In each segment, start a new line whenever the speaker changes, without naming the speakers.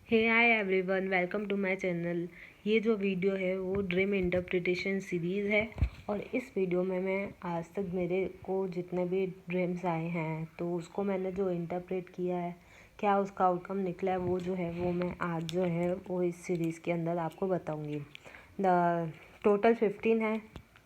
Hey hi everyone, welcome to my channel. ये जो video है वो ड्रीम इंटरप्रिटेशन सीरीज़ है और इस वीडियो में मैं आज तक मेरे को जितने भी ड्रीम्स आए हैं तो उसको मैंने जो इंटरप्रेट किया है, क्या उसका आउटकम निकला है, वो जो है वो मैं आज जो है वो इस सीरीज़ के अंदर आपको बताऊँगी। द टोटल 15 है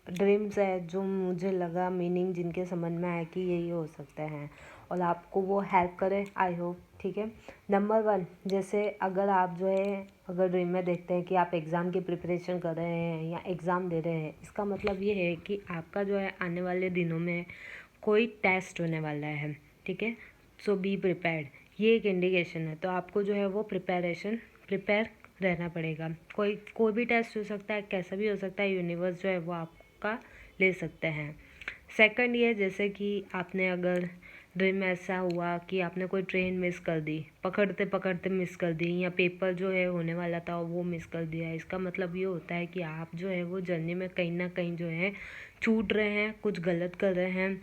ड्रीम्स है जो मुझे लगा मीनिंग जिनके समझ में आया कि यही हो सकते हैं और आपको वो हेल्प करे, आई होप। ठीक है। नंबर 1, जैसे अगर आप जो है अगर ड्रीम में देखते हैं कि आप एग्ज़ाम की प्रिपरेशन कर रहे हैं या एग्ज़ाम दे रहे हैं, इसका मतलब ये है कि आपका जो है आने वाले दिनों में कोई टेस्ट होने वाला है। ठीक है। सो बी प्रिपेयर्ड, ये एक इंडिकेशन है। तो आपको जो है वो प्रिपेयर रहना पड़ेगा। कोई भी टेस्ट हो सकता है, कैसा भी हो सकता है, यूनिवर्स जो है वो आपका ले सकते हैं। सेकंड ये, जैसे कि आपने अगर ड्रीम में ऐसा हुआ कि आपने कोई ट्रेन मिस कर दी, पकड़ते पकड़ते मिस कर दी, या पेपर जो है होने वाला था वो मिस कर दिया, इसका मतलब ये होता है कि आप जो है वो जर्नी में कहीं ना कहीं जो है छूट रहे हैं, कुछ गलत कर रहे हैं,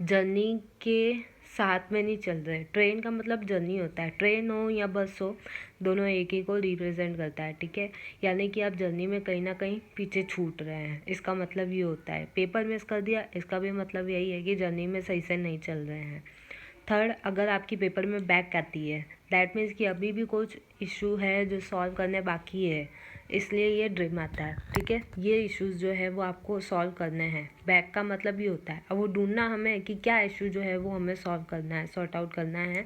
जर्नी के साथ में नहीं चल रहे। ट्रेन का मतलब जर्नी होता है, ट्रेन हो या बस हो, दोनों एक ही को रिप्रेजेंट करता है। ठीक है। यानी कि आप जर्नी में कहीं ना कहीं पीछे छूट रहे हैं, इसका मतलब ये होता है। पेपर मिस कर दिया, इसका भी मतलब यही है कि जर्नी में सही से नहीं चल रहे हैं। थर्ड, अगर आपकी पेपर में बैक आती है, दैट मीन्स कि अभी भी कुछ इशू है जो सॉल्व करने बाकी है, इसलिए ये ड्रीम आता है। ठीक है। ये इश्यूज जो है वो आपको सॉल्व करने हैं। बैक का मतलब ये होता है, अब वो ढूंढना हमें कि क्या इशू जो है वो हमें सॉल्व करना है, सॉर्ट आउट करना है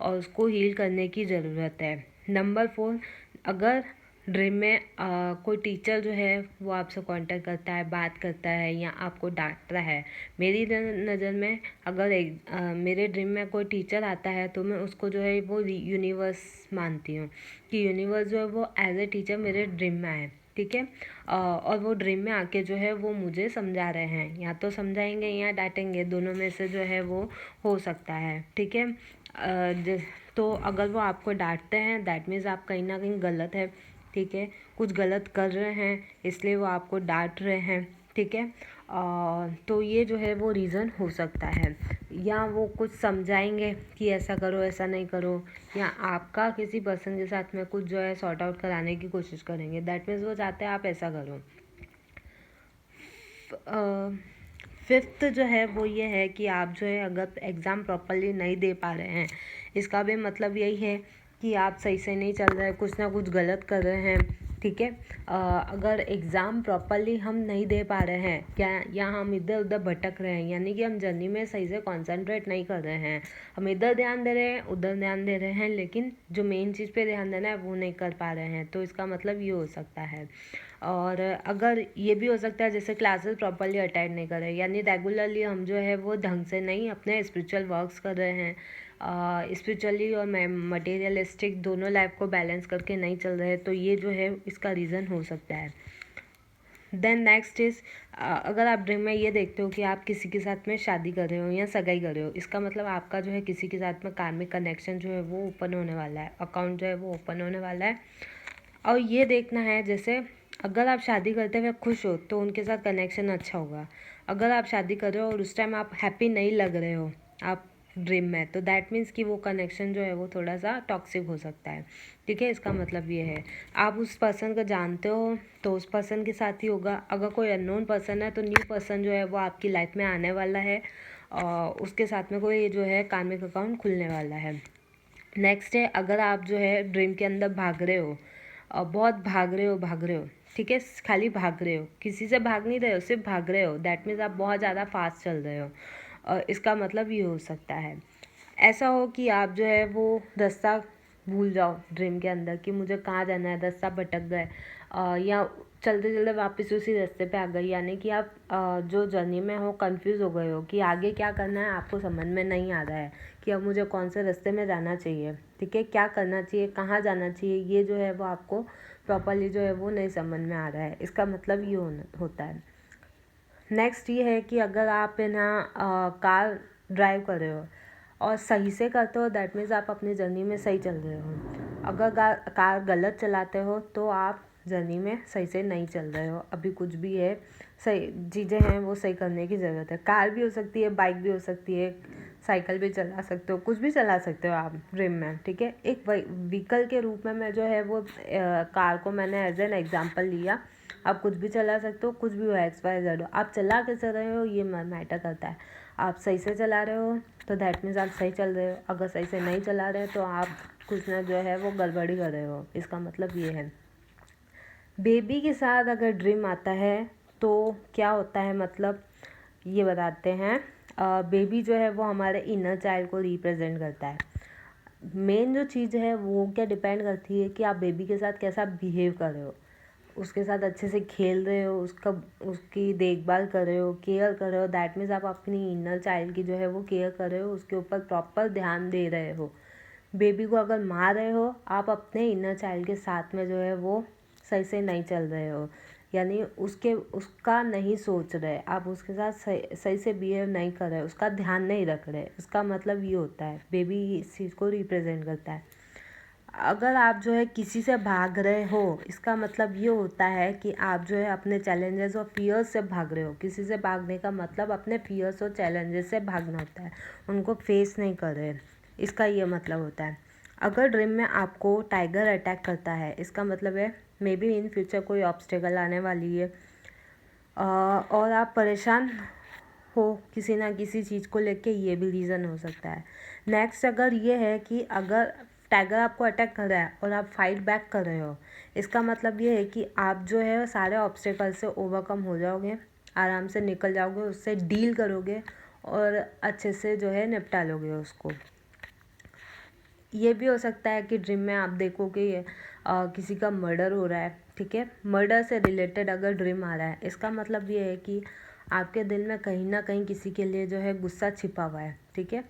और उसको हील करने की ज़रूरत है। नंबर 4, अगर ड्रीम में कोई टीचर जो है वो आपसे कांटेक्ट करता है, बात करता है या आपको डांटता है। मेरी नज़र में अगर मेरे ड्रीम में कोई टीचर आता है तो मैं उसको जो है वो यूनिवर्स मानती हूँ कि यूनिवर्स जो है वो एज ए टीचर मेरे ड्रीम में आए। ठीक है। और वो ड्रीम में आके जो है वो मुझे समझा रहे हैं, या तो समझाएंगे या डांटेंगे, दोनों में से जो है वो हो सकता है। ठीक है। तो अगर वो आपको डांटते हैं, दैट मीन्स आप कहीं ना कहीं गलत है। ठीक है। कुछ गलत कर रहे हैं, इसलिए वो आपको डांट रहे हैं। ठीक है। तो ये जो है वो रीज़न हो सकता है, या वो कुछ समझाएंगे कि ऐसा करो, ऐसा नहीं करो, या आपका किसी पर्सन के साथ में कुछ जो है सॉर्ट आउट कराने की कोशिश करेंगे, दैट मीन्स वो चाहते हैं आप ऐसा करो। फिफ्थ जो है वो ये है कि आप जो है अगर एग्ज़ाम प्रॉपरली नहीं दे पा रहे हैं, इसका भी मतलब यही है कि आप सही से नहीं चल रहे हैं, कुछ ना कुछ गलत कर रहे हैं। ठीक है। अगर एग्ज़ाम प्रॉपरली हम नहीं दे पा रहे हैं या हम इधर उधर भटक रहे हैं, यानी कि हम जर्नी में सही से कंसंट्रेट नहीं कर रहे हैं, हम इधर ध्यान दे रहे हैं, उधर ध्यान दे रहे हैं, लेकिन जो मेन चीज़ पे ध्यान देना है वो नहीं कर पा रहे हैं, तो इसका मतलब ये हो सकता है। और अगर ये भी हो सकता है जैसे क्लासेस प्रॉपरली अटेंड नहीं कर रहे, यानी रेगुलरली हम जो है वो ढंग से नहीं अपने स्पिरिचुअल वर्क्स कर रहे हैं, स्पिरिचुअली और मटेरियलिस्टिक दोनों लाइफ को बैलेंस करके नहीं चल रहे, तो ये जो है इसका रीज़न हो सकता है। देन नेक्स्ट इज़, अगर आप ड्रीम में ये देखते हो कि आप किसी के साथ में शादी कर रहे हो या सगाई कर रहे हो, इसका मतलब आपका जो है किसी के साथ में कार्मिक कनेक्शन जो है वो ओपन होने वाला है, अकाउंट जो है वो ओपन होने वाला है। और ये देखना है, जैसे अगर आप शादी करते हुए खुश हो तो उनके साथ कनेक्शन अच्छा होगा। अगर आप शादी कर रहे हो और उस टाइम आप हैप्पी नहीं लग रहे हो आप ड्रीम में, तो दैट मीन्स कि वो कनेक्शन जो है वो थोड़ा सा टॉक्सिक हो सकता है। ठीक है। इसका मतलब ये है, आप उस पर्सन को जानते हो तो उस पर्सन के साथ ही होगा। अगर कोई अननोन पर्सन है तो न्यू पर्सन जो है वो आपकी लाइफ में आने वाला है और उसके साथ में कोई जो है कार्मिक अकाउंट खुलने वाला है। नेक्स्ट है, अगर आप जो है ड्रीम के अंदर भाग रहे हो, बहुत भाग रहे हो। ठीक है। खाली भाग रहे हो, किसी से भाग नहीं रहे हो, सिर्फ भाग रहे हो, दैट मीन्स आप बहुत ज़्यादा फास्ट चल रहे हो। इसका मतलब ये हो सकता है। ऐसा हो कि आप जो है वो रास्ता भूल जाओ ड्रीम के अंदर कि मुझे कहाँ जाना है, रास्ता भटक गए, या चलते चलते वापस उसी रास्ते पे आ गए, यानी कि आप जो जर्नी में हो कंफ्यूज हो गए हो कि आगे क्या करना है, आपको समझ में नहीं आ रहा है कि अब मुझे कौन से रास्ते में जाना चाहिए। ठीक है। क्या करना चाहिए, कहाँ जाना चाहिए, ये जो है वो आपको प्रॉपरली जो है वो नहीं समझ में आ रहा है, इसका मतलब ये होता है। नेक्स्ट ये है कि अगर आप है ना कार ड्राइव कर रहे हो और सही से करते हो, दैट मीन्स आप अपनी जर्नी में सही चल रहे हो। अगर कार गलत चलाते हो तो आप जर्नी में सही से नहीं चल रहे हो, अभी कुछ भी है, सही चीज़ें हैं वो सही करने की ज़रूरत है। कार भी हो सकती है, बाइक भी हो सकती है, साइकिल भी चला सकते हो, कुछ भी चला सकते हो आप ड्रीम में, ठीक है। एक व्हीकल के रूप में मैं जो है वो कार को मैंने एज एन एग्जांपल लिया। आप कुछ भी चला सकते हो, कुछ भी हो, XYZ हो, आप चला कैसे रहे हो ये मैटर करता है। आप सही से चला रहे हो तो दैट मीन्स आप सही चल रहे हो, अगर सही से नहीं चला रहे तो आप कुछ ना जो है वो गड़बड़ी कर रहे हो, इसका मतलब ये है। बेबी के साथ अगर ड्रीम आता है तो क्या होता है, मतलब ये बताते हैं। बेबी जो है वो हमारे इनर चाइल्ड को रिप्रेजेंट करता है। मेन जो चीज़ है वो क्या डिपेंड करती है कि आप बेबी के साथ कैसा बिहेव कर रहे हो, उसके साथ अच्छे से खेल रहे हो, उसकी देखभाल कर रहे हो, केयर कर रहे हो। दैट मीन्स आप अपनी इनर चाइल्ड की जो है वो केयर कर रहे हो, उसके ऊपर प्रॉपर ध्यान दे रहे हो। बेबी को अगर मार रहे हो, आप अपने इनर चाइल्ड के साथ में जो है वो सही से नहीं चल रहे हो, यानी उसका नहीं सोच रहे, आप उसके साथ सही से बिहेव नहीं कर रहे, उसका ध्यान नहीं रख रहे। उसका मतलब ये होता है, बेबी इस चीज़ को रिप्रेजेंट करता है। अगर आप जो है किसी से भाग रहे हो, इसका मतलब ये होता है कि आप जो है अपने चैलेंजेस और फियर्स से भाग रहे हो। किसी से भागने का मतलब अपने फियर्स और चैलेंजेस से भागना होता है, उनको फेस नहीं कर रहे, इसका ये मतलब होता है। अगर ड्रीम में आपको टाइगर अटैक करता है, इसका मतलब है मे बी इन फ्यूचर कोई ऑब्स्टेकल आने वाली है और आप परेशान हो किसी ना किसी चीज़ को लेके, ये भी रीज़न हो सकता है। नेक्स्ट अगर ये है कि अगर टाइगर आपको अटैक कर रहा है और आप फाइट बैक कर रहे हो, इसका मतलब ये है कि आप जो है सारे ऑब्स्टेकल से ओवरकम हो जाओगे, आराम से निकल जाओगे, उससे डील करोगे और अच्छे से जो है निपटा लोगे उसको। ये भी हो सकता है कि ड्रीम में आप देखो कि किसी का मर्डर हो रहा है, ठीक है। मर्डर से रिलेटेड अगर ड्रीम आ रहा है, इसका मतलब ये है कि आपके दिल में कहीं ना कहीं किसी के लिए जो है गुस्सा छिपा हुआ है, ठीक है।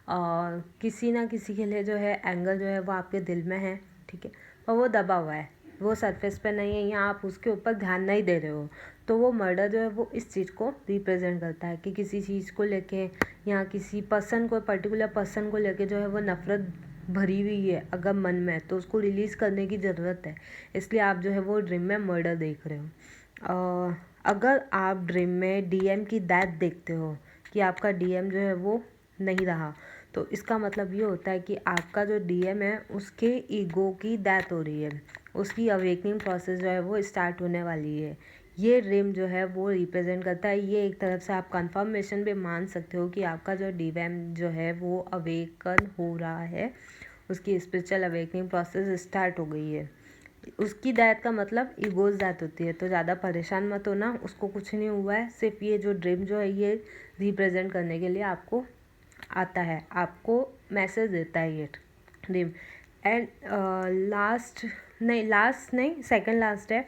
और किसी ना किसी के लिए जो है एंगर जो है वो आपके दिल में है, ठीक है, और वो दबा हुआ है, वो सरफेस पे नहीं है, या आप उसके ऊपर ध्यान नहीं दे रहे हो। तो वो मर्डर जो है वो इस चीज़ को रिप्रेजेंट करता है कि किसी चीज़ को लेके या किसी पर्सन को, पर्टिकुलर पर्सन को लेके जो है वो नफ़रत भरी हुई है अगर मन में, तो उसको रिलीज़ करने की ज़रूरत है, इसलिए आप जो है वो ड्रीम में मर्डर देख रहे हो। अगर आप ड्रीम में डीएम की डेथ देखते हो कि आपका डीएम जो है वो नहीं रहा, तो इसका मतलब ये होता है कि आपका जो डीएम है उसके ईगो की डेथ हो रही है, उसकी अवेकनिंग प्रोसेस जो है वो स्टार्ट होने वाली है। ये ड्रीम जो है वो रिप्रेजेंट करता है, ये एक तरफ से आप कंफर्मेशन भी मान सकते हो कि आपका जो डीएम जो है वो अवेकन हो रहा है, उसकी स्पिरिचुअल अवेकनिंग प्रोसेस स्टार्ट हो गई है। उसकी डेथ का मतलब ईगोज डेथ होती है, तो ज़्यादा परेशान मत होना, उसको कुछ नहीं हुआ है, सिर्फ ये जो ड्रीम जो है ये रिप्रेजेंट करने के लिए आपको आता है, आपको मैसेज देता है ये ड्रीम। एंड लास्ट नहीं सेकंड लास्ट है।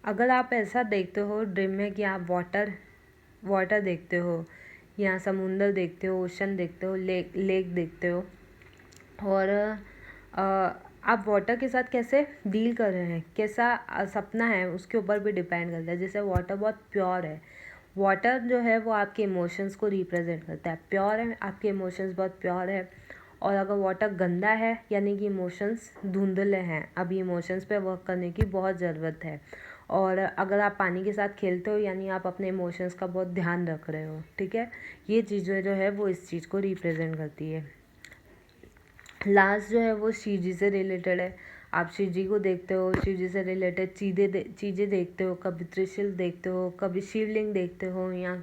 अगर आप ऐसा देखते हो ड्रीम में कि आप वाटर देखते हो, या समुंदर देखते हो, ओशन देखते हो, लेक देखते हो, और आप वाटर के साथ कैसे डील कर रहे हैं, कैसा सपना है, उसके ऊपर भी डिपेंड करता है। जैसे वाटर बहुत प्योर है, वाटर जो है वो आपके इमोशंस को रिप्रेजेंट करता है, प्योर है, आपके इमोशंस बहुत प्योर है। और अगर वाटर गंदा है यानी कि इमोशंस धुंधले हैं, अभी इमोशंस पे वर्क करने की बहुत ज़रूरत है। और अगर आप पानी के साथ खेलते हो यानी आप अपने इमोशंस का बहुत ध्यान रख रहे हो, ठीक है। ये चीज़ें जो है वो इस चीज़ को रिप्रेजेंट करती है। लास्ट जो है वो शिव जी से रिलेटेड है। आप शिव जी को देखते हो, शिव जी से रिलेटेड चीज़ें देखते हो, कभी त्रिशूल देखते हो, कभी शिवलिंग देखते हो, या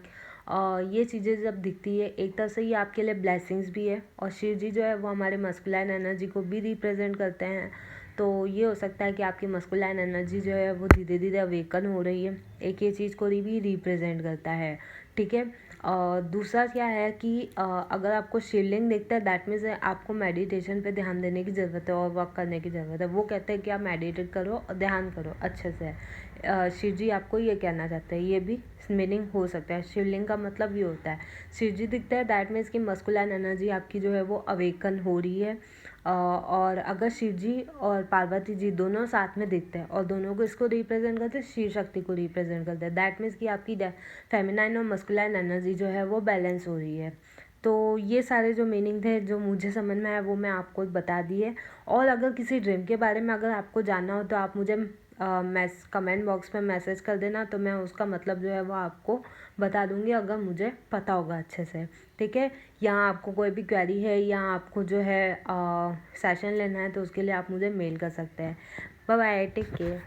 ये चीज़ें जब दिखती है एक तरह से ये आपके लिए ब्लेसिंग्स भी है। और शिव जी जो है वो हमारे मस्कुलाइन एनर्जी को भी रिप्रेजेंट करते हैं, तो ये हो सकता है कि आपकी मस्कुलाइन एनर्जी जो है वो धीरे धीरे अवेकन हो रही है, एक ये चीज़ को भी रिप्रेजेंट करता है, ठीक है। दूसरा क्या है कि अगर आपको शिवलिंग दिखता है दैट मीन्स आपको मेडिटेशन पे ध्यान देने की ज़रूरत है और वर्क करने की ज़रूरत है। वो कहते हैं कि आप मेडिटेट करो और ध्यान करो अच्छे से। शिव जी आपको ये कहना चाहते हैं, ये भी मीनिंग हो सकता है। शिवलिंग का मतलब ये होता है, शिव जी दिखता है दैट मीन्स कि मस्कुलाइन एनर्जी आपकी जो है वो अवेकन हो रही है। और अगर शिव जी और पार्वती जी दोनों साथ में दिखते हैं और दोनों को इसको रिप्रेजेंट करते हैं, शिव शक्ति को रिप्रेजेंट करते हैं, दैट मीन्स कि आपकी फेमिनाइन और मस्कुलाइन एनर्जी जो है वो बैलेंस हो रही है। तो ये सारे जो मीनिंग थे जो मुझे समझ में आया वो मैं आपको बता दिए। और अगर किसी ड्रीम के बारे में अगर आपको जानना हो तो आप मुझे कमेंट बॉक्स में मैसेज कर देना, तो मैं उसका मतलब जो है वो आपको बता दूँगी अगर मुझे पता होगा अच्छे से, ठीक है। यहाँ आपको कोई भी क्वेरी है या आपको जो है सेशन लेना है तो उसके लिए आप मुझे मेल कर सकते हैं। Bye bye, take care.